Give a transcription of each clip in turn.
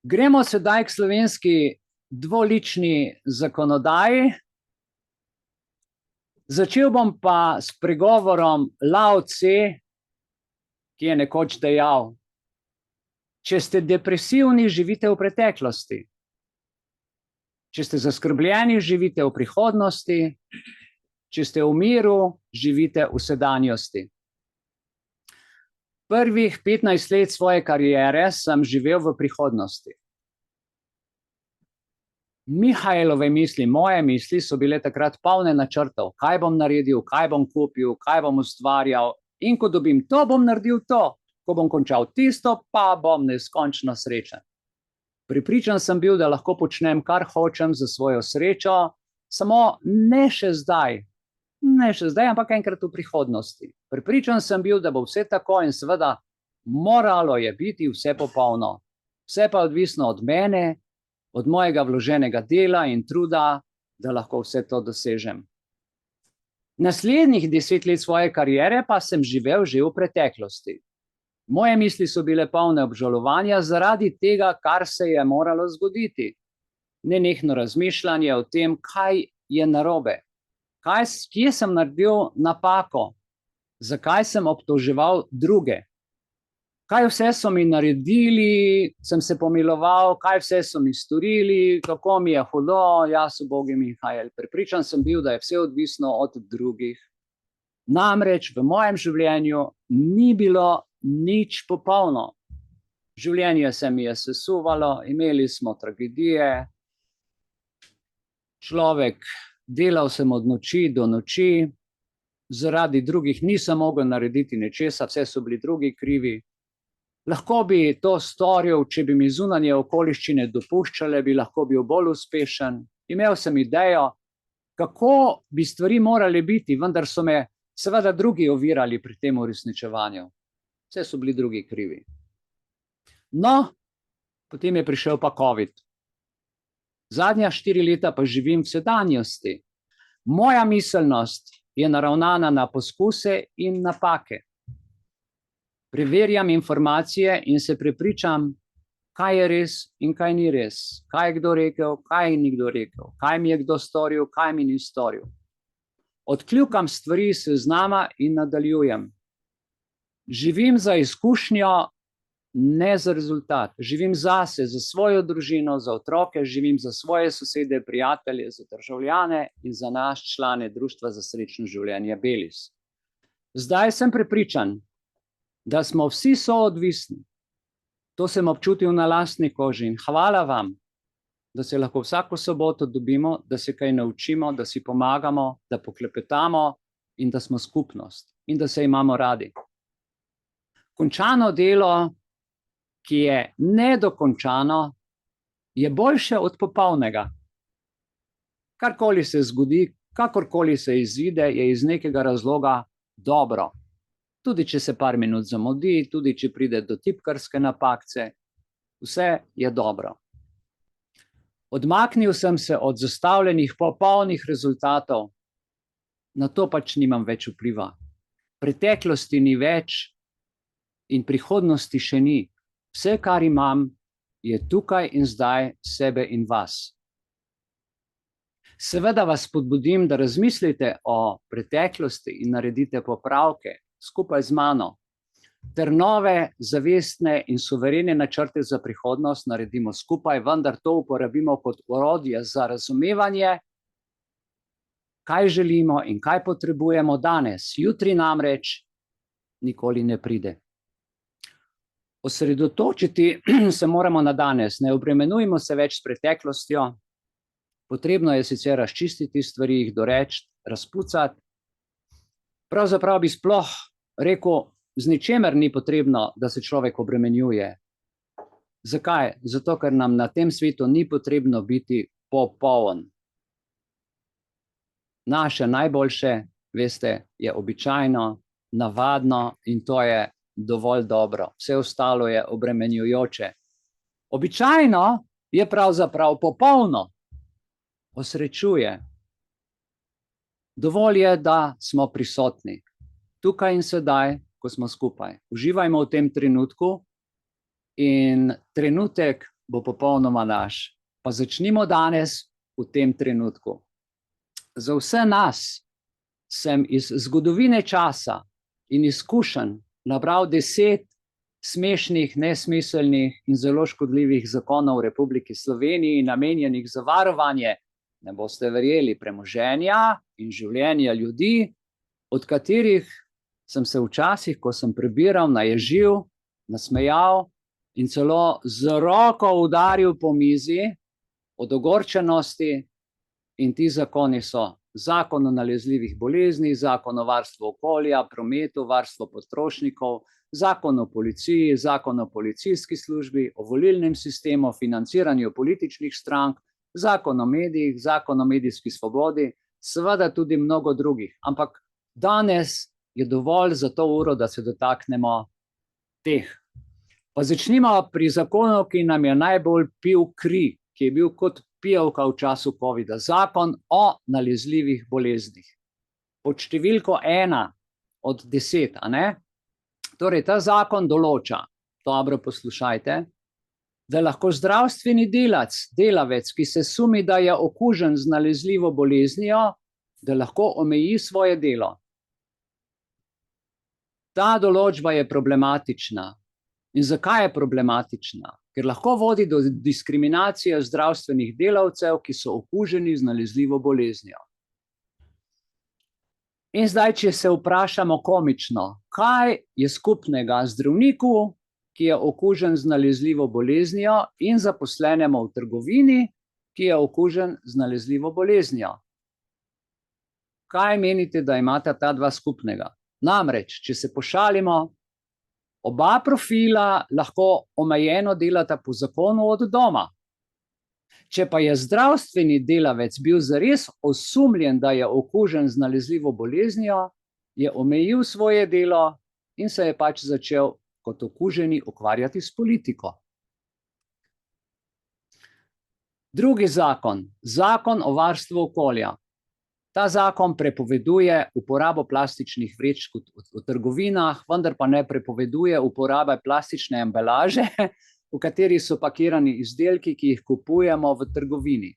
Gremo sedaj k slovenski dvolični zakonodaji. Začel bom pa s pregovorom Lao Tse, ki je nekoč dejal: če ste depresivni, živite v preteklosti. Če ste zaskrbljeni, živite v prihodnosti. Če ste v miru, živite v sedanjosti. Prvih 15 let svoje kariere sem živel v prihodnosti. Mihajlove misli, moje misli so bile takrat polne načrtov, kaj bom naredil, kaj bom kupil, kaj bom ustvarjal, in ko dobim to, bom naredil to, ko bom končal tisto, pa bom neskončno srečen. Prepričan sem bil, da lahko počnem, kar hočem za svojo srečo, samo ne še zdaj, ampak enkrat v prihodnosti. Prepričan sem bil, da bo vse tako, in seveda moralo je biti vse popolno. Vse pa odvisno od mene, od mojega vloženega dela in truda, da lahko vse to dosežem. Naslednjih 10 let svoje kariere pa sem živel že v preteklosti. Moje misli so bile polne obžalovanja zaradi tega, kar se je moralo zgoditi. Nenehno razmišljanje o tem, kaj je narobe, kje sem naredil napako, zakaj sem obtoževal druge, kaj vse so mi naredili, sem se pomiloval, kaj vse so mi storili, kako mi je hudo, jaz ubogi Mihajl. Prepričan sem bil, da je vse odvisno od drugih. Namreč v mojem življenju ni bilo nič popolno. Življenje se mi je sesuvalo, imeli smo tragedije, delal sem od noči do noči, zaradi drugih nisem mogel narediti nečesa, vse so bili drugi krivi. Lahko bi to storil, če bi mi zunanje okoliščine dopuščale, bi lahko bil bolj uspešen. Imel sem idejo, kako bi stvari morale biti, vendar so me seveda drugi ovirali pri tem uresničevanju. Vse so bili drugi krivi. No, potem je prišel pa COVID. Zadnja 4 leta pa živim v sedanjosti. Moja miselnost je naravnana na poskuse in napake. Preverjam informacije in se prepričam, kaj je res in kaj ni res, kaj je kdo rekel, kaj ni kdo rekel, kaj mi je kdo storil, kaj mi ni storil. Odkljukam stvari s seznama in nadaljujem. Živim za izkušnjo, ne za rezultat. Živim zase, za svojo družino, za otroke, živim za svoje sosede, prijatelje, za državljane in za nas člane Društva za srečno življenje Belis. Zdaj sem prepričan, da smo vsi soodvisni. To sem občutil na lastni koži in hvala vam, da se lahko vsako soboto dobimo, da se kaj naučimo, da si pomagamo, da poklepetamo in da smo skupnost in da se imamo radi. Končano delo, ki je nedokončano, je boljše od popolnega. Karkoli se zgodi, kakorkoli se izide, je iz nekega razloga dobro. Tudi če se par minut zamudi, tudi če pride do tipkarske napakce, vse je dobro. Odmaknil sem se od zastavljenih popolnih rezultatov, na to pač nimam več vpliva. Preteklosti ni več in prihodnosti še ni. Vse, kar imam, je tukaj in zdaj, sebe in vas. Seveda vas spodbudim, da razmislite o preteklosti in naredite popravke skupaj z mano, ter nove, zavestne in suverene načrte za prihodnost naredimo skupaj, vendar to uporabimo kot orodje za razumevanje, kaj želimo in kaj potrebujemo danes. Jutri namreč nikoli ne pride. Osredotočiti se moramo na danes, ne obremenujmo se več s preteklostjo. Potrebno je sicer razčistiti stvari, jih doreči, razpucati. Pravzaprav bi sploh rekel, z ničemer ni potrebno, da se človek obremenjuje. Zakaj? Zato, ker nam na tem svetu ni potrebno biti popoln. Naše najboljše, veste, je običajno, navadno in to je dovolj dobro. Vse ostalo je obremenjujoče. Običajno je pravzaprav popolno. Osrečuje. Dovolj je, da smo prisotni. Tukaj in sedaj, ko smo skupaj. Uživajmo v tem trenutku in trenutek bo popolnoma naš. Pa začnimo danes v tem trenutku. Za vse nas sem iz zgodovine časa in izkušenj nabral 10 smešnih, nesmiselnih in zelo škodljivih zakonov v Republiki Sloveniji, namenjenih za varovanje, ne boste verjeli, premoženja in življenja ljudi, od katerih sem se včasih, ko sem prebiral, naježil, nasmejal in celo z roko udaril po mizi od ogorčenosti. In ti zakoni so Zakon o nalezljivih boleznih, Zakon o varstvu okolja, prometu, varstvo potrošnikov, Zakon o policiji, Zakon o policijski službi, o volilnem sistemu, financiranju političnih strank, Zakon o medijih, Zakon o medijski svobodi, seveda tudi mnogo drugih. Ampak danes je dovolj za to uro, da se dotaknemo teh. Pa začnimo pri zakonu, ki nam je najbolj pil kri, ki je bil kot pijavka v času covida. Zakon o nalezljivih boleznih. Pod številko 1 od 10, a ne? Torej, ta zakon določa, dobro poslušajte, da lahko zdravstveni delavec, ki se sumi, da je okužen z nalezljivo boleznijo, da lahko omeji svoje delo. Ta določba je problematična. In zakaj je problematična? Ker lahko vodi do diskriminacije zdravstvenih delavcev, ki so okuženi z nalezljivo boleznijo. In zdaj, če se vprašamo komično, kaj je skupnega zdravniku, ki je okužen z nalezljivo boleznijo, in zaposlenemu v trgovini, ki je okužen z nalezljivo boleznijo? Kaj menite, da imata ta dva skupnega? Namreč, če se pošalimo, oba profila lahko omejeno delata po zakonu od doma. Če pa je zdravstveni delavec bil zares osumljen, da je okužen z nalezljivo boleznijo, je omejil svoje delo in se je pač začel kot okuženi ukvarjati s politiko. Drugi zakon, Zakon o varstvu okolja. Ta zakon prepoveduje uporabo plastičnih vrečk v trgovinah, vendar pa ne prepoveduje uporabe plastične embalaže, v kateri so pakirani izdelki, ki jih kupujemo v trgovini.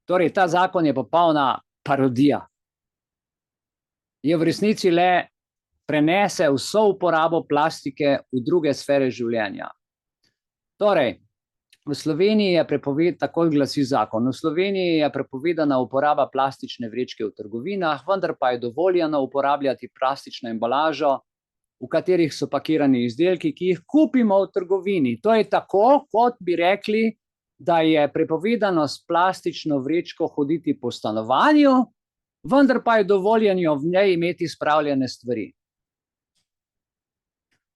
Torej, ta zakon je popolna parodija. Je v resnici le prenese vso uporabo plastike v druge sfere življenja. Torej, v Sloveniji je tako glasi zakon. V Sloveniji je prepovedana uporaba plastične vrečke v trgovinah, vendar pa je dovoljeno uporabljati plastično embalažo, v katerih so pakirani izdelki, ki jih kupimo v trgovini. To je tako, kot bi rekli, da je prepovedano s plastično vrečko hoditi po stanovanju, vendar pa je dovoljeno v njej imeti spravljene stvari.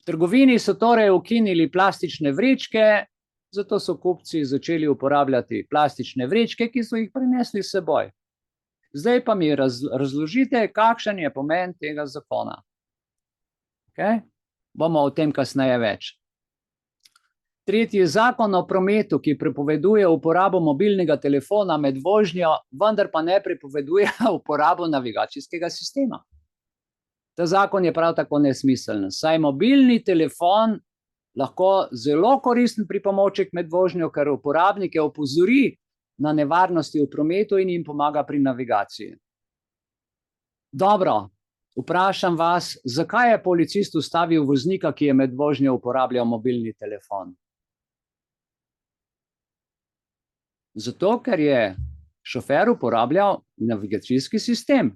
V trgovini so torej ukinili plastične vrečke, zato so kupci začeli uporabljati plastične vrečke, ki so jih prinesli s seboj. Zdaj pa mi razložite, kakšen je pomen tega zakona. Okay? Bomo o tem kasneje več. Tretji, Zakon o prometu, ki prepoveduje uporabo mobilnega telefona med vožnjo, vendar pa ne prepoveduje uporabo navigacijskega sistema. Ta zakon je prav tako nesmiseln, saj mobilni telefon lahko zelo koristen pripomoček med vožnjo, ker uporabnike opozori na nevarnosti v prometu in jim pomaga pri navigaciji. Dobro, vprašam vas, zakaj je policist ustavil voznika, ki je med vožnjo uporabljal mobilni telefon? Zato, ker je šofer uporabljal navigacijski sistem.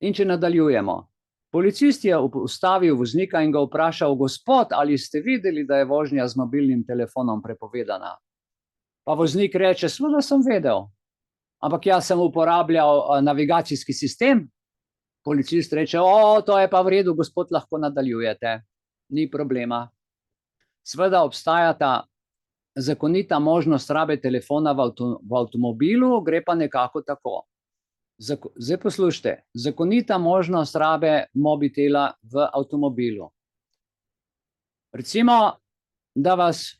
In če nadaljujemo. Policist je ustavil voznika in ga vprašal: gospod, ali ste videli, da je vožnja z mobilnim telefonom prepovedana? Pa voznik reče: seveda sem vedel, ampak jaz sem uporabljal navigacijski sistem. Policist reče: to je pa v redu, gospod, lahko nadaljujete, ni problema. Seveda obstajata zakonita možnost rabe telefona v avtomobilu, gre pa nekako tako. Zdaj poslušajte, zakonita možnost rabe mobitela v avtomobilu. Recimo, da vas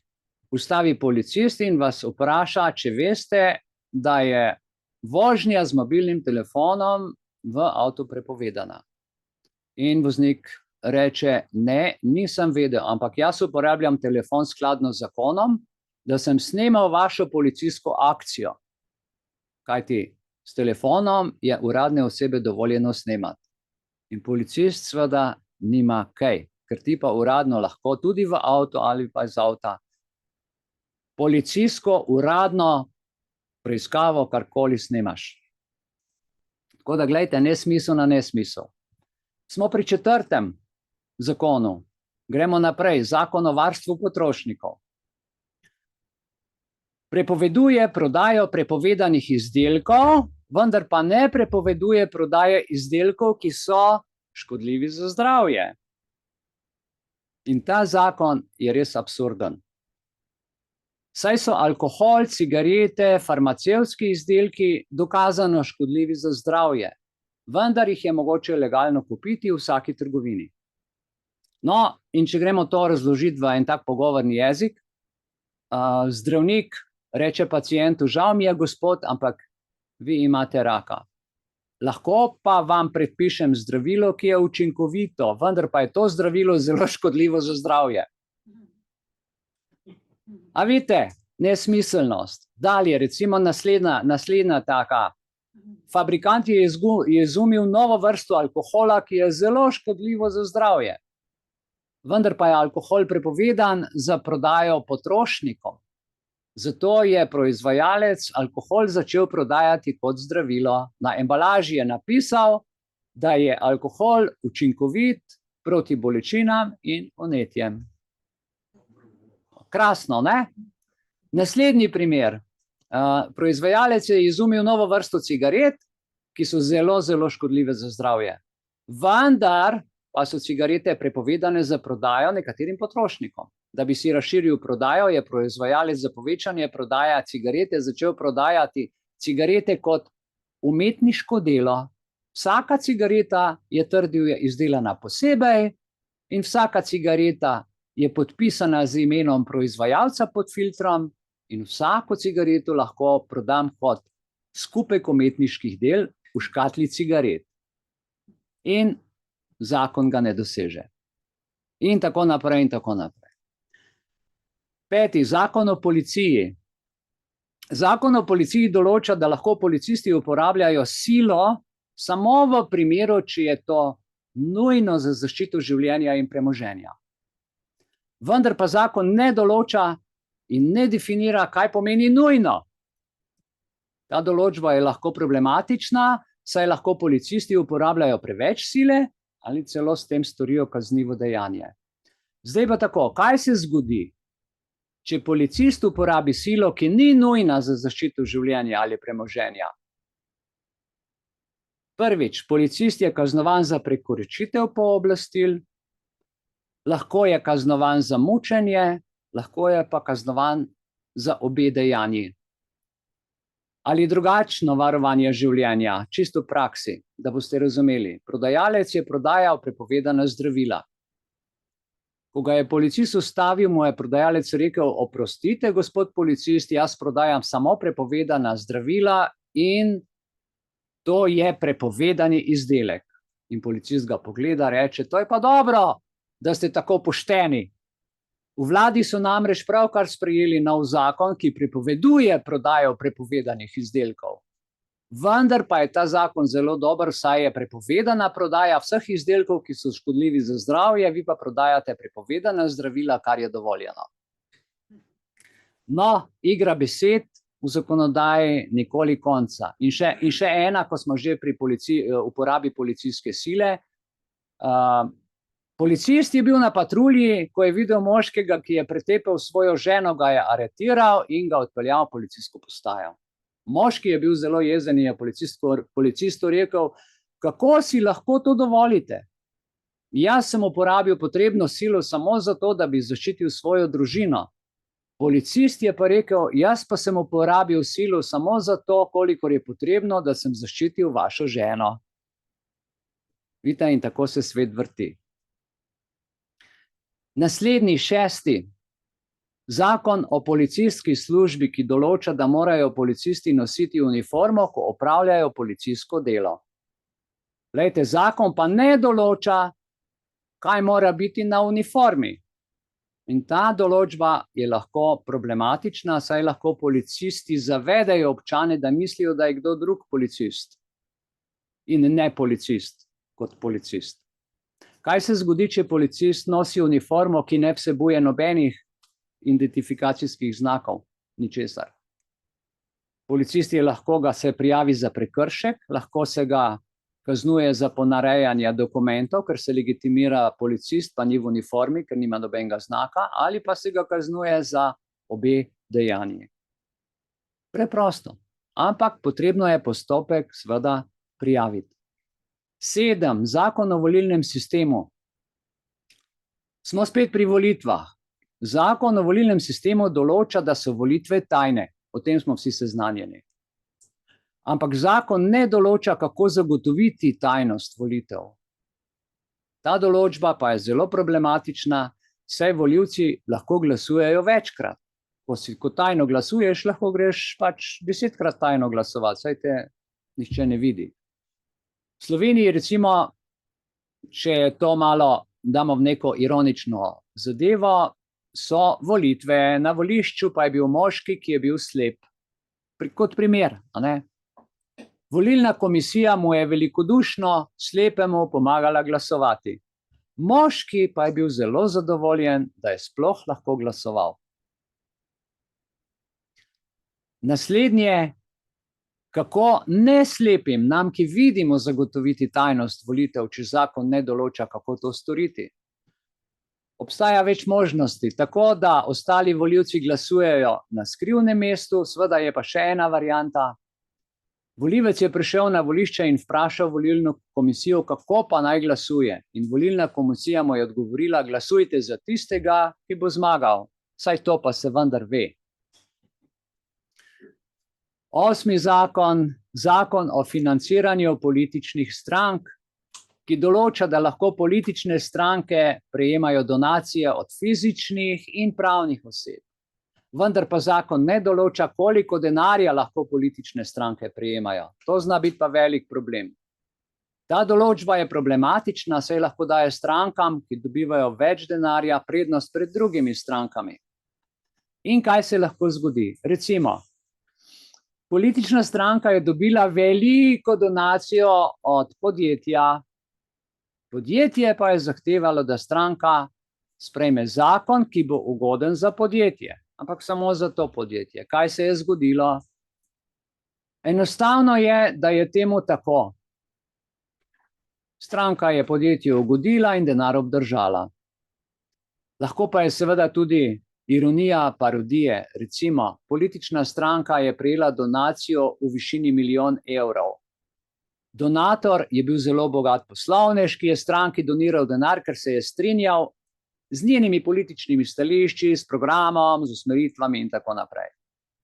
ustavi policist in vas vpraša, če veste, da je vožnja z mobilnim telefonom v avtu prepovedana. In voznik reče, ne, nisem vedel, ampak jaz uporabljam telefon skladno z zakonom, da sem snemal vašo policijsko akcijo. Kajti s telefonom je uradne osebe dovoljeno snemati. In policist seveda nima kaj, ker ti pa uradno lahko tudi v avto ali pa iz avta policijsko uradno preiskavo karkoli snemaš. Tako da gledajte, nesmisel na nesmisel. Smo pri 4. zakonu. Gremo naprej. Zakon o varstvu potrošnikov. Prepoveduje prodajo prepovedanih izdelkov, vendar pa ne prepoveduje prodaje izdelkov, ki so škodljivi za zdravje. In ta zakon je res absurden. Saj so alkohol, cigarete, farmacevtski izdelki dokazano škodljivi za zdravje, vendar jih je mogoče legalno kupiti v vsaki trgovini. No, in če gremo to razložiti v en tak pogovorni jezik, zdravnik reče pacientu, žal mi je, gospod, ampak vi imate raka. Lahko pa vam predpišem zdravilo, ki je učinkovito, vendar pa je to zdravilo zelo škodljivo za zdravje. A vidite, nesmiselnost. Dalje, recimo naslednja taka. Fabrikant je izumil novo vrsto alkohola, ki je zelo škodljivo za zdravje. Vendar pa je alkohol prepovedan za prodajo potrošnikom. Zato je proizvajalec alkohol začel prodajati kot zdravilo. Na embalaži je napisal, da je alkohol učinkovit proti bolečinam in vnetjem. Krasno, ne? Naslednji primer. Proizvajalec je izumil novo vrsto cigaret, ki so zelo, zelo škodljive za zdravje. Vendar pa so cigarete prepovedane za prodajo nekaterim potrošnikom. Da bi si razširil prodajo, je proizvajalec za povečanje prodaje cigarete začel prodajati cigarete kot umetniško delo. Vsaka cigareta, je trdil, je izdelana posebej in vsaka cigareta je podpisana z imenom proizvajalca pod filtrom in vsako cigareto lahko prodam kot skupek umetniških del v škatli cigaret. In zakon ga ne doseže. In tako naprej in tako naprej. 5. Zakon o policiji. Zakon o policiji določa, da lahko policisti uporabljajo silo samo v primeru, če je to nujno za zaščito življenja in premoženja. Vendar pa zakon ne določa in ne definira, kaj pomeni nujno. Ta določba je lahko problematična, saj lahko policisti uporabljajo preveč sile ali celo s tem storijo kaznivo dejanje. Zdaj pa tako, kaj se zgodi, če policist uporabi silo, ki ni nujna za zaščito življenja ali premoženja? Prvič, policist je kaznovan za prekoračitev pooblastil, lahko je kaznovan za mučenje, lahko je pa kaznovan za obe dejanji. Ali drugačno varovanje življenja, čisto v praksi, da boste razumeli. Prodajalec je prodajal prepovedana zdravila. Ko ga je policist ustavil, mu je prodajalec rekel, oprostite, gospod policist, jaz prodajam samo prepovedana zdravila in to je prepovedani izdelek. In policist ga pogleda, reče, to je pa dobro, da ste tako pošteni. V vladi so namreč pravkar sprejeli nov zakon, ki prepoveduje prodajo prepovedanih izdelkov. Vendar pa je ta zakon zelo dober, saj je prepovedana prodaja vseh izdelkov, ki so škodljivi za zdravje, vi pa prodajate prepovedana zdravila, kar je dovoljeno. No, igra besed v zakonodaji nikoli konca. In še ena, ko smo že pri uporabi policijske sile. Policist je bil na patrulji, ko je videl moškega, ki je pretepel svojo ženo, ga je aretiral in ga odpeljal v policijsko postajo. Moški je bil zelo jezen in je policistu rekel, kako si lahko to dovolite? Jaz sem uporabil potrebno silo samo zato, da bi zaščitil svojo družino. Policist je pa rekel, jaz pa sem uporabil silo samo zato, kolikor je potrebno, da sem zaščitil vašo ženo. Vidite, in tako se svet vrti. Naslednji 6. Zakon o policijski službi, ki določa, da morajo policisti nositi uniformo, ko opravljajo policijsko delo. Glejte, zakon pa ne določa, kaj mora biti na uniformi. In ta določba je lahko problematična, saj lahko policisti zavedajo občane, da mislijo, da je kdo drug policist in ne policist kot policist. Kaj se zgodi, če policist nosi uniformo, ki ne vsebuje nobenih identifikacijskih znakov, ničesar? Policist je lahko ga se prijavi za prekršek, lahko se ga kaznuje za ponarejanje dokumentov, ker se legitimira policist, pa ni v uniformi, ker nima nobenega znaka, ali pa se ga kaznuje za obe dejanji. Preprosto. Ampak potrebno je postopek seveda prijaviti. 7. Zakon o volilnem sistemu. Smo spet pri volitvah. Zakon o volilnem sistemu določa, da so volitve tajne. O tem smo vsi seznanjeni. Ampak zakon ne določa, kako zagotoviti tajnost volitev. Ta določba pa je zelo problematična, saj volivci lahko glasujejo večkrat. Ko tajno glasuješ, lahko greš pač 10-krat tajno glasovati, saj te nihče ne vidi. V Sloveniji recimo, če to malo damo v neko ironično zadevo, so volitve, na volišču pa je bil moški, ki je bil slep. Kot primer, a ne? Volilna komisija mu je velikodušno slepemu pomagala glasovati. Moški pa je bil zelo zadovoljen, da je sploh lahko glasoval. Naslednje, kako ne slepim, nam, ki vidimo, zagotoviti tajnost volitev, če zakon ne določa, kako to storiti. Obstaja več možnosti, tako da ostali volivci glasujejo na skrivnem mestu, seveda je pa še ena varianta. Volivec je prišel na volišče in vprašal volilno komisijo, kako pa naj glasuje. In volilna komisija mu je odgovorila, glasujte za tistega, ki bo zmagal. Saj to pa se vendar ve. 8. zakon, zakon o financiranju političnih strank, ki določa, da lahko politične stranke prejemajo donacije od fizičnih in pravnih oseb. Vendar pa zakon ne določa, koliko denarja lahko politične stranke prejemajo. To zna biti pa velik problem. Ta določba je problematična, saj lahko daje strankam, ki dobivajo več denarja, prednost pred drugimi strankami. In kaj se lahko zgodi? Recimo, politična stranka je dobila veliko donacijo od podjetja. Podjetje pa je zahtevalo, da stranka sprejme zakon, ki bo ugoden za podjetje. Ampak samo za to podjetje. Kaj se je zgodilo? Enostavno je, da je temu tako. Stranka je podjetju ugodila in denar obdržala. Lahko pa je seveda tudi ironija parodije. Recimo, politična stranka je prejela donacijo v višini 1 milijon evrov. Donator je bil zelo bogat poslovnež, ki je stranki doniral denar, ker se je strinjal z njenimi političnimi stališči, s programom, z usmeritvami in tako naprej.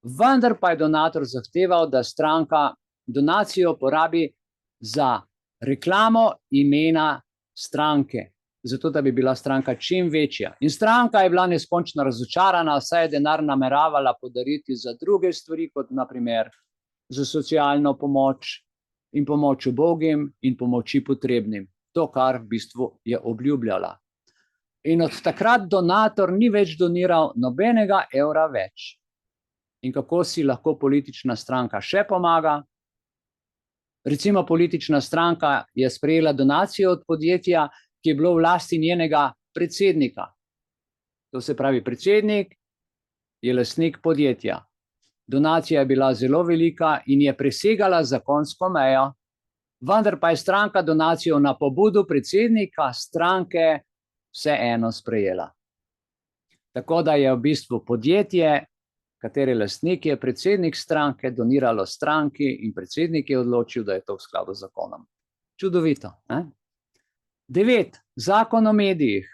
Vendar pa je donator zahteval, da stranka donacijo porabi za reklamo imena stranke, zato da bi bila stranka čim večja. In stranka je bila neskončno razočarana, saj je denar nameravala podariti za druge stvari, kot na primer za socialno pomoč in pomoč ubogim in pomoči potrebnim. To, kar v bistvu je obljubljala. In od takrat donator ni več doniral nobenega evra več. In kako si lahko politična stranka še pomaga? Recimo, politična stranka je sprejela donacijo od podjetja, ki je bilo v lasti njenega predsednika. To se pravi, predsednik je lastnik podjetja. Donacija je bila zelo velika in je presegala zakonsko mejo, vendar pa je stranka donacijo na pobudo predsednika stranke vseeno sprejela. Tako da je v bistvu podjetje, katere lastnik je predsednik stranke, doniralo stranki in predsednik je odločil, da je to v skladu z zakonom. Čudovito, ne? 9. Zakon o medijih.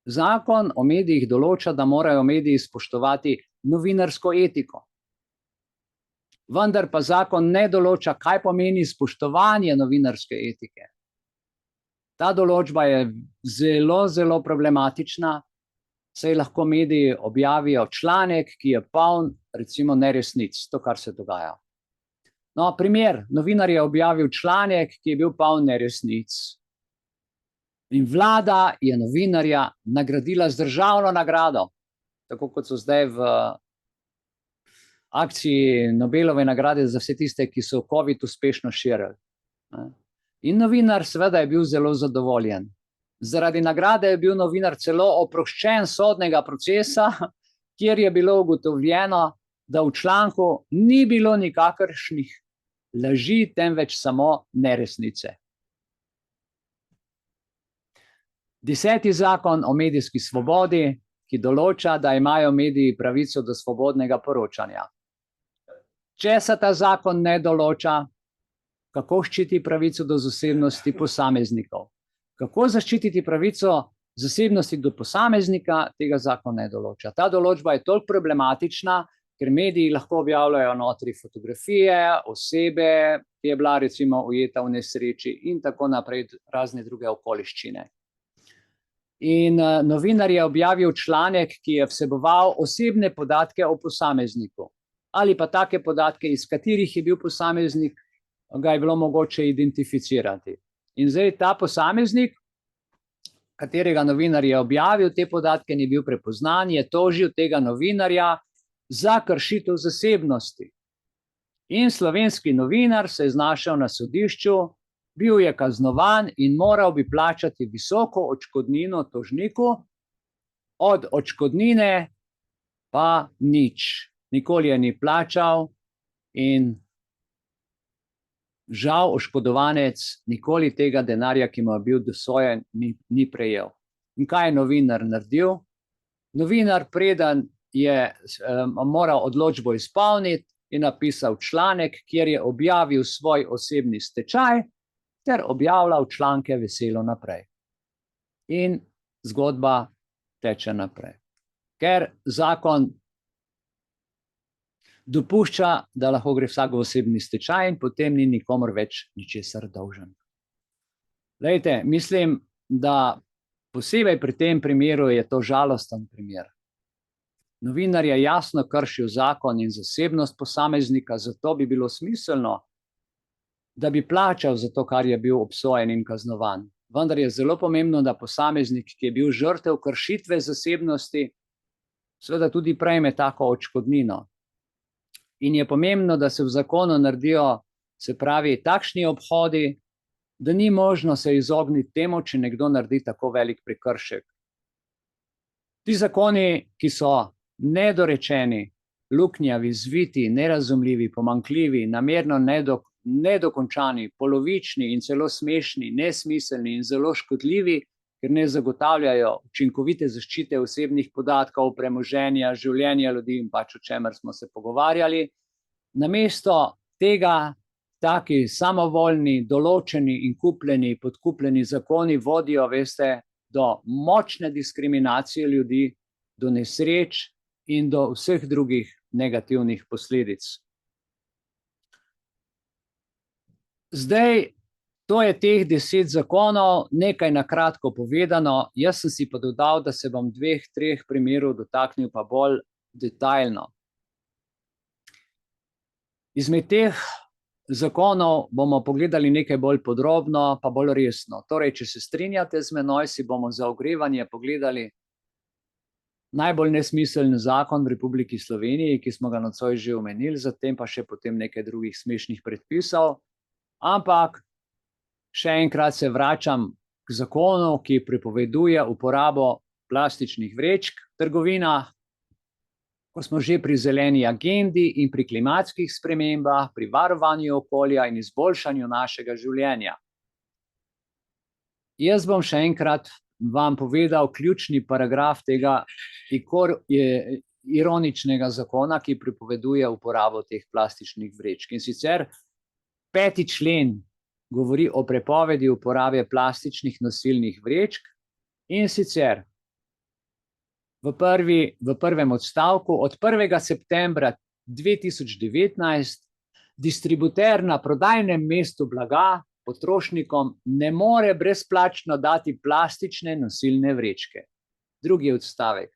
Zakon o medijih določa, da morajo mediji spoštovati novinarsko etiko. Vendar pa zakon ne določa, kaj pomeni spoštovanje novinarske etike. Ta določba je zelo, zelo problematična, saj lahko mediji objavijo članek, ki je poln, recimo, neresnic, to, kar se dogaja. No, primer, novinar je objavil članek, ki je bil poln neresnic. In vlada je novinarja nagradila z državno nagrado, tako kot so zdaj v akciji Nobelove nagrade za vse tiste, ki so COVID uspešno širili. In novinar seveda je bil zelo zadovoljen. Zaradi nagrade je bil novinar celo oproščen sodnega procesa, kjer je bilo ugotovljeno, da v članku ni bilo nikakršnih laži, temveč samo neresnice. 10. zakon o medijski svobodi, ki določa, da imajo mediji pravico do svobodnega poročanja. Če se ta zakon ne določa, kako ščiti pravico do zasebnosti posameznikov? Kako zaščititi pravico zasebnosti do posameznika, tega zakon ne določa. Ta določba je toliko problematična, ker mediji lahko objavljajo notri fotografije, osebe, ki je bila recimo ujeta v nesreči in tako naprej, razne druge okoliščine. In novinar je objavil članek, ki je vseboval osebne podatke o posamezniku ali pa take podatke, iz katerih je bil posameznik, ga je bilo mogoče identificirati. In zdaj ta posameznik, katerega novinar je objavil te podatke, ni bil prepoznan, je tožil tega novinarja za kršitev zasebnosti. In slovenski novinar se je znašel na sodišču, bil je kaznovan in moral bi plačati visoko odškodnino tožniku, od odškodnine pa nič. Nikoli je ni plačal in žal oškodovanec nikoli tega denarja, ki mu je bil dosojen, ni prejel. In kaj je novinar naredil? Novinar, preden je moral odločbo izpolniti, je napisal članek, kjer je objavil svoj osebni stečaj ter objavljal članke veselo naprej. In zgodba teče naprej. Ker zakon dopušča, da lahko gre vsak v osebni stečaj in potem ni nikomur več ničesar dolžen. Glejte, mislim, da posebej pri tem primeru je to žalosten primer. Novinar je jasno kršil zakon in zasebnost posameznika, zato bi bilo smiselno, da bi plačal za to, kar je bil obsojen in kaznovan. Vendar je zelo pomembno, da posameznik, ki je bil žrtev kršitve zasebnosti, seveda tudi prejme tako odškodnino. In je pomembno, da se v zakonu naredijo, se pravi, takšni obhodi, da ni možno se izogniti temu, če nekdo naredi tako velik prekršek. Ti zakoni, ki so nedorečeni, luknjavi, zviti, nerazumljivi, pomanjkljivi, namerno nedokončani, polovični in celo smešni, nesmiselni in zelo škodljivi, ker ne zagotavljajo učinkovite zaščite osebnih podatkov, premoženja, življenja ljudi in pač o čemer smo se pogovarjali. Namesto tega taki samovoljni, določeni in kupljeni, podkupljeni zakoni vodijo, veste, do močne diskriminacije ljudi, do nesreč in do vseh drugih negativnih posledic. Zdaj, to je teh 10 zakonov, nekaj na kratko povedano. Jaz sem si pa dodal, da se bom 2-3 primerov dotaknil pa bolj detaljno. Izmed teh zakonov bomo pogledali nekaj bolj podrobno, pa bolj resno. Torej, če se strinjate z menoj, si bomo za ogrevanje pogledali najbolj nesmiseln zakon v Republiki Sloveniji, ki smo ga nocoj že omenili, zatem pa še potem nekaj drugih smešnih predpisov. Ampak še enkrat se vračam k zakonu, ki prepoveduje uporabo plastičnih vrečk v trgovinah, ko smo že pri zeleni agendi in pri klimatskih spremembah, pri varovanju okolja in izboljšanju našega življenja. Jaz bom še enkrat vam povedal ključni paragraf tega ironičnega zakona, ki prepoveduje uporabo teh plastičnih vrečk. In sicer 5. člen govori o prepovedi uporabe plastičnih nosilnih vrečk, in sicer v prvem odstavku od 1. septembra 2019 distributer na prodajnem mestu blaga potrošnikom ne more brezplačno dati plastične nosilne vrečke. 2. odstavek.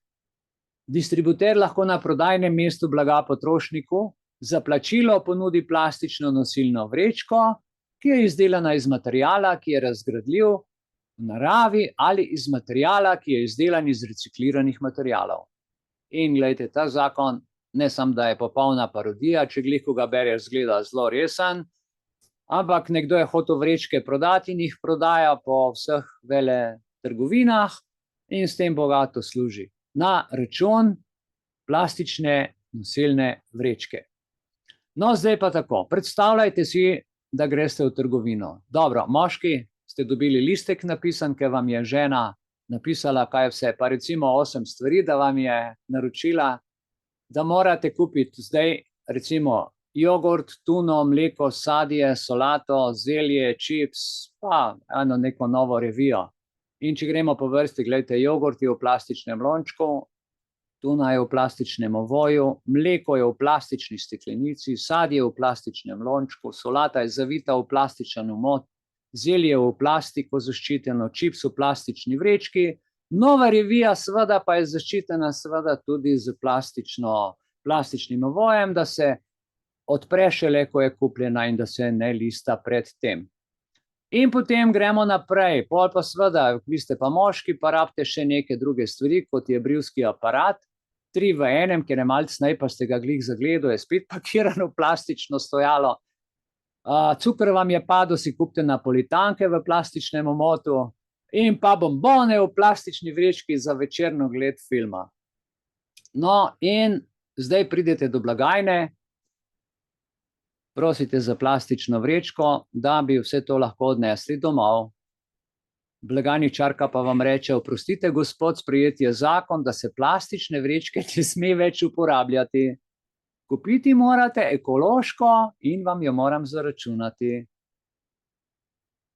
Distributer lahko na prodajnem mestu blaga potrošniku za plačilo ponudi plastično nosilno vrečko, ki je izdelana iz materiala, ki je razgradljiv v naravi ali iz materijala, ki je izdelan iz recikliranih materijalov. In glejte, ta zakon ne samo, da je popolna parodija, če glih, ko ga bereš, zgleda zelo resen, ampak nekdo je hotel vrečke prodati in jih prodaja po vseh veletrgovinah in s tem bogato služi na račun plastične nosilne vrečke. No, zdaj pa tako, predstavljajte si, da greste v trgovino. Dobro, moški, ste dobili listek napisan, ker vam je žena napisala, kaj vse, pa recimo 8 stvari, da vam je naročila, da morate kupiti zdaj recimo jogurt, tuno, mleko, sadje, solato, zelje, čips, pa eno neko novo revijo. In če gremo po vrsti, gledajte, jogurt je v plastičnem lončku, tuna je v plastičnem ovoju, mleko je v plastični steklenici, sadje je v plastičnem lončku, solata je zavita v plastičen omot, zelje v plastiko zaščiteno, čips v plastični vrečki, nova revija seveda pa je zaščitena seveda tudi z plastičnim ovojem, da se odpre šele, ko je kupljena in da se ne lista pred tem. In potem gremo naprej, pol pa seveda, vi ste pa moški, pa rabite še neke druge stvari, kot je brivski aparat, 3 v enem, ker je malce snej, pa ste ga glih zagledal, je spet pakiran v plastično stojalo. Cukor vam je padel, si kupite napolitanke v plastičnem omotu in pa bombone v plastični vrečki za večerno gled filma. No, in zdaj pridete do blagajne, prosite za plastično vrečko, da bi vse to lahko odnesli domov. Blagajničarka pa vam reče, oprostite, gospod, sprejeti je zakon, da se plastične vrečke ne sme več uporabljati. Kupiti morate ekološko in vam jo moram zaračunati.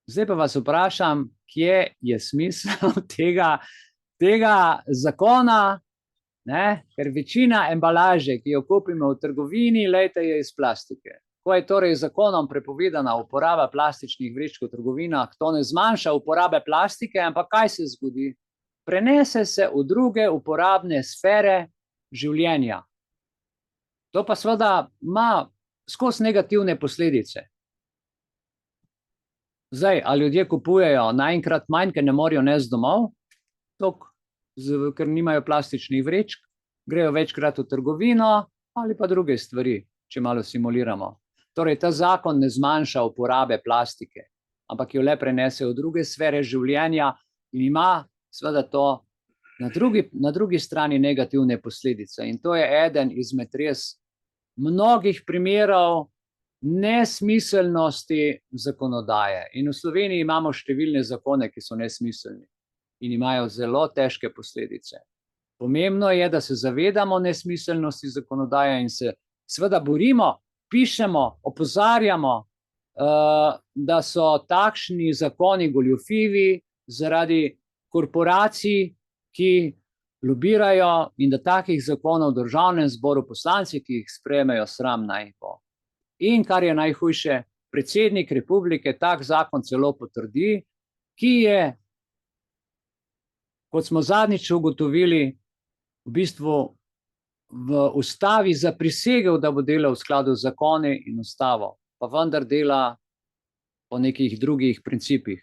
Zdaj pa vas vprašam, kje je smisel tega zakona, ker večina embalaže, ki jo kupimo v trgovini, lejte, je iz plastike. Ko je torej zakonom prepovedana uporaba plastičnih vrečk v trgovinah, to ne zmanjša uporabe plastike, ampak kaj se zgodi? Prenese se v druge uporabne sfere življenja. To pa seveda ima skozi negativne posledice. Zdaj, a ljudje kupujejo naenkrat manj, ker ne morejo nesti domov, ker nimajo plastičnih vrečk, grejo večkrat v trgovino ali pa druge stvari, če malo simuliramo. Torej, ta zakon ne zmanjša uporabe plastike, ampak jo le prenese v druge sfere življenja in ima seveda to na drugi strani negativne posledice. In to je eden izmed res mnogih primerov nesmiselnosti zakonodaje. In v Sloveniji imamo številne zakone, ki so nesmiselni in imajo zelo težke posledice. Pomembno je, da se zavedamo nesmiselnosti zakonodaje in se seveda borimo, pišemo, opozarjamo, da so takšni zakoni goljufivi zaradi korporacij, ki lobirajo in da takih zakonov v državnem zboru poslanci, ki jih sprejmejo, sram naj bo. In kar je najhujše, predsednik republike tak zakon celo potrdi, ki je, kot smo zadnjič ugotovili, v bistvu v ustavi zaprisegel, da bo delal v skladu z zakoni in ustavo, pa vendar dela po nekih drugih principih.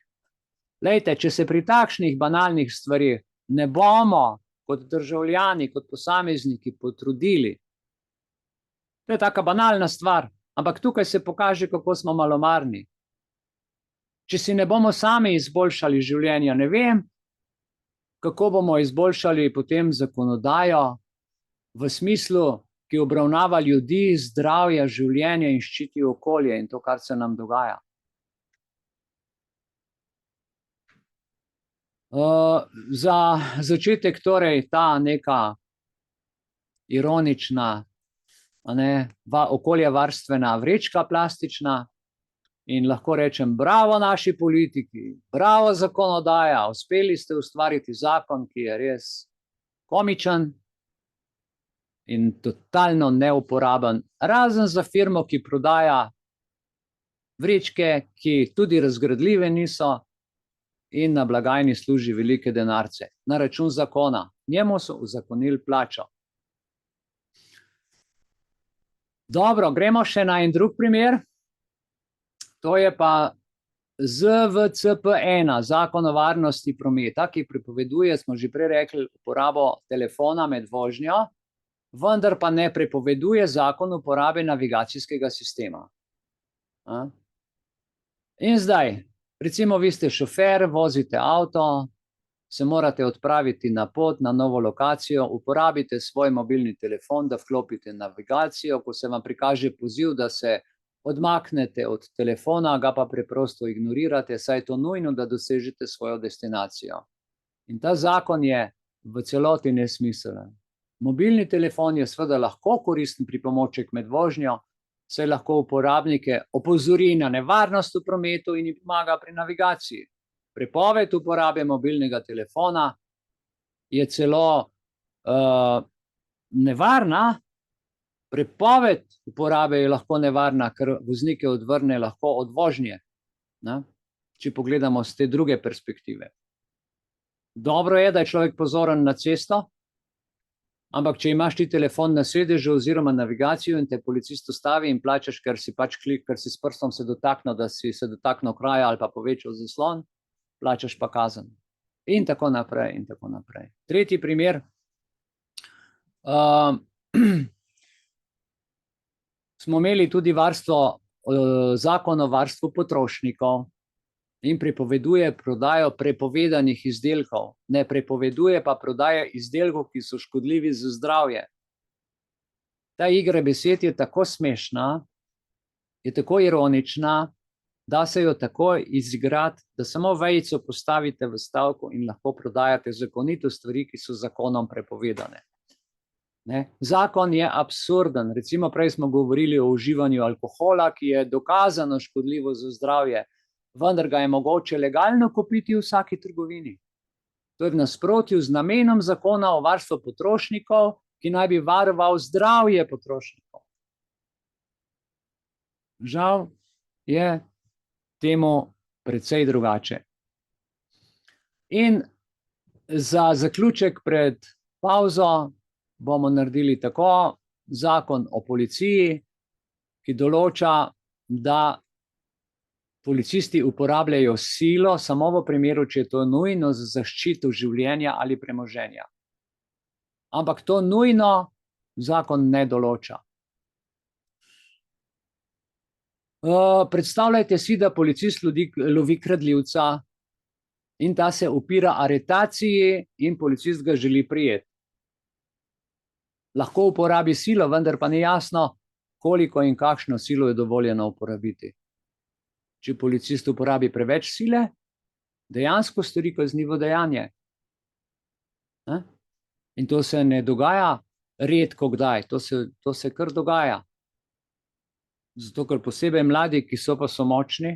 Lejte, če se pri takšnih banalnih stvarih ne bomo kot državljani, kot posamezniki potrudili, to je taka banalna stvar, ampak tukaj se pokaže, kako smo malomarni. Če si ne bomo sami izboljšali življenja, ne vem, kako bomo izboljšali potem zakonodajo v smislu, ki obravnava ljudi, zdravje, življenje in ščiti okolje in to, kar se nam dogaja. Za začetek torej ta neka ironična, okoljevarstvena vrečka plastična in lahko rečem, bravo naši politiki, bravo zakonodaja, uspeli ste ustvariti zakon, ki je res komičen in totalno neuporaben, razen za firmo, ki prodaja vrečke, ki tudi razgradljive niso in na blagajni služi velike denarce. Na račun zakona. Njemu so uzakonili plačo. Dobro, gremo še na en drug primer. To je pa ZVCP-1, Zakon o varnosti prometa, ki prepoveduje, smo že prej rekli, uporabo telefona med vožnjo, vendar pa ne prepoveduje zakon uporabe navigacijskega sistema. In zdaj, recimo vi ste šofer, vozite avto, se morate odpraviti na pot, na novo lokacijo, uporabite svoj mobilni telefon, da vklopite navigacijo, ko se vam prikaže poziv, da se odmaknete od telefona, ga pa preprosto ignorirate, saj je to nujno, da dosežete svojo destinacijo. In ta zakon je v celoti nesmiseln. Mobilni telefon je seveda lahko koristen pripomoček med vožnjo, saj lahko uporabnike opozori na nevarnost v prometu in jim pomaga pri navigaciji. Prepoved uporabe mobilnega telefona je celo nevarna. Prepoved uporabe je lahko nevarna, ker voznike odvrne lahko od vožnje, če pogledamo z te druge perspektive. Dobro je, da je človek pozoren na cesto, ampak če imaš ti telefon na sedežu oziroma navigacijo in te policist ustavi in plačaš, ker si pač ker si s prstom se dotaknil, da si se dotaknil kraja ali pa povečal zaslon, plačaš pa kazen. In tako naprej, in tako naprej. Tretji primer. Smo imeli tudi zakon o varstvu potrošnikov in prepoveduje prodajo prepovedanih izdelkov. Ne prepoveduje pa prodaje izdelkov, ki so škodljivi za zdravje. Ta igra besed je tako smešna, je tako ironična, da se jo takoj izigrati, da samo vejico postavite v stavku in lahko prodajate zakonito stvari, ki so zakonom prepovedane. Zakon je absurden. Recimo prej smo govorili o uživanju alkohola, ki je dokazano škodljivo za zdravje, vendar ga je mogoče legalno kupiti v vsaki trgovini. To je v nasprotju z namenom zakona o varstvu potrošnikov, ki naj bi varoval zdravje potrošnikov. Žal je temu precej drugače. In za zaključek pred pavzo bomo naredili tako: zakon o policiji, ki določa, da policisti uporabljajo silo samo v primeru, če je to nujno za zaščito življenja ali premoženja. Ampak to nujno zakon ne določa. Predstavljajte si, da policist lovi kradljivca in ta se upira aretaciji in policist ga želi prijeti. Lahko uporabi silo, vendar pa ni jasno, koliko in kakšno silo je dovoljeno uporabiti. Če policist uporabi preveč sile, dejansko stori kaznivo dejanje. In to se ne dogaja redko kdaj, to se kar dogaja. Zato, ker posebej mladi, ki so pa so močni,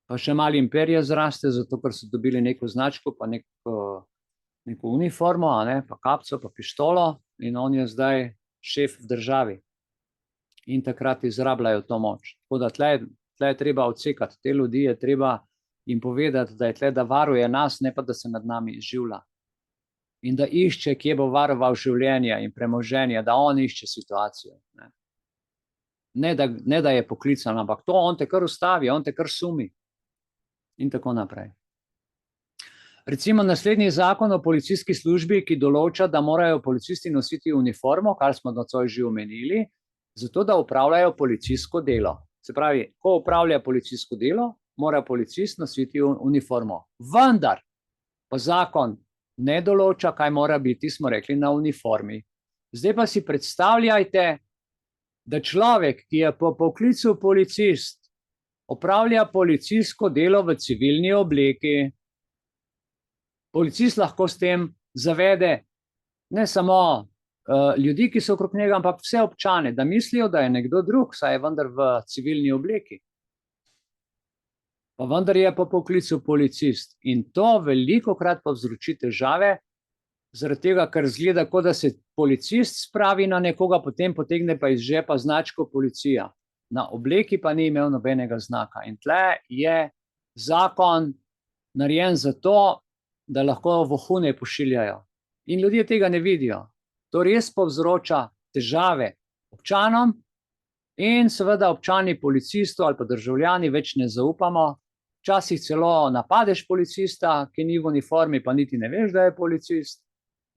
pa še mali imperija zraste, zato, ker so dobili neko značko, pa neko uniformo, pa kapco, pa pištolo in on je zdaj šef v državi. In takrat izrabljajo to moč. Tako da tle je treba odsekati. Te ljudi je treba jim povedati, da je tle, da varuje nas, ne pa da se nad nami izživlja. In da išče, kje bo varoval življenje in premoženje, da on išče situacijo. Ne, da je poklican, ampak to on te kar ustavi, on te kar sumi. In tako naprej. Recimo naslednji zakon o policijski službi, ki določa, da morajo policisti nositi uniformo, kar smo nocoj že omenili, zato da opravljajo policijsko delo. Se pravi, ko opravlja policijsko delo, mora policist nositi uniformo. Vendar pa zakon ne določa, kaj mora biti, smo rekli, na uniformi. Zdaj pa si predstavljajte, da človek, ki je po poklicu policist, opravlja policijsko delo v civilni obleki. Policist lahko s tem zavede ne samo ljudi, ki so okrog njega, ampak vse občane, da mislijo, da je nekdo drug, saj je vendar v civilni obleki. Pa vendar je po poklicu policist. In to velikokrat povzroči težave, zaradi tega, ker zgleda, kot da se policist spravi na nekoga, potem potegne pa iz žepa značko policija. Na obleki pa ni imel nobenega znaka. In tle je zakon narejen za to, da lahko vohune pošiljajo. In ljudje tega ne vidijo. To res povzroča težave občanom In seveda občani policistov ali pa državljani več ne zaupamo. Včasih celo napadeš policista, ki ni v uniformi, pa niti ne veš, da je policist.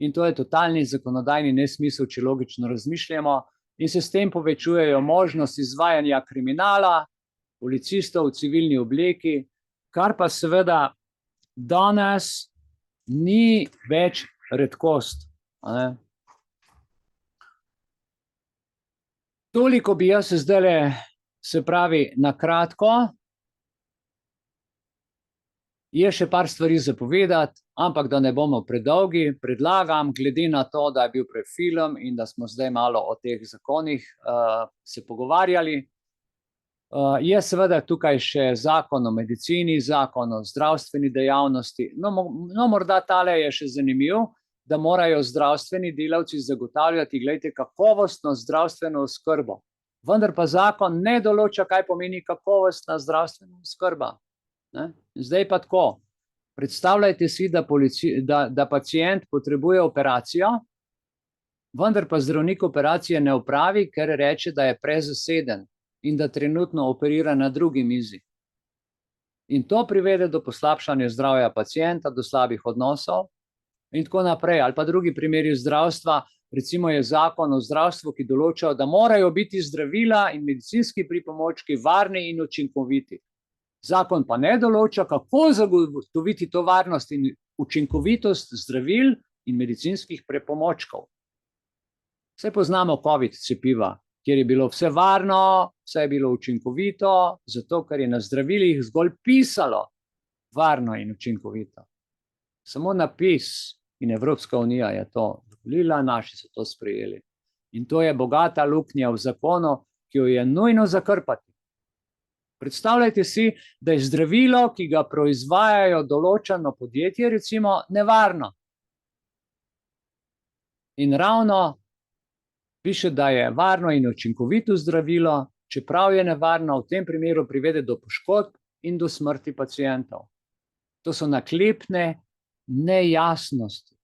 In to je totalni zakonodajni nesmisel, če logično razmišljamo. In se s tem povečujejo možnost izvajanja kriminala, policistov v civilni obleki, kar pa seveda danes ni več redkost. Toliko bi jaz zdajle, se pravi, na kratko. Je še par stvari za povedati, ampak da ne bomo predolgi, predlagam, glede na to, da je bil prej film in da smo zdaj malo o teh zakonih se pogovarjali. Je seveda tukaj še zakon o medicini, zakon o zdravstveni dejavnosti. No, morda tale je še zanimiv, da morajo zdravstveni delavci zagotavljati, glejte, kakovostno zdravstveno oskrbo. Vendar pa zakon ne določa, kaj pomeni kakovostna zdravstvena oskrba. Zdaj pa tako, predstavljajte si, da pacient potrebuje operacijo, vendar pa zdravnik operacije ne opravi, ker reče, da je prezaseden in da trenutno operira na drugi mizi. In to privede do poslabšanja zdravja pacienta, do slabih odnosov in tako naprej. Ali pa drugi primeri zdravstva, recimo je zakon o zdravstvu, ki določa, da morajo biti zdravila in medicinski pripomočki varni in učinkoviti. Zakon pa ne določa, kako zagotoviti to varnost in učinkovitost zdravil in medicinskih pripomočkov. Vse poznamo COVID cepiva, kjer je bilo vse varno, vse je bilo učinkovito, zato ker je na zdravilih zgolj pisalo varno in učinkovito. Samo napis in Evropska unija je to dovolila, naši so to sprejeli. In to je bogata luknja v zakonu, ki jo je nujno zakrpati. Predstavljajte si, da je zdravilo, ki ga proizvajajo določeno podjetje, recimo, nevarno. In ravno piše, da je varno in učinkovito zdravilo, čeprav je nevarno, v tem primeru privede do poškodb in do smrti pacientov. To so naklepne nejasnosti.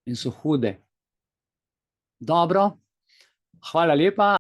In so hude. Dobro, hvala lepa.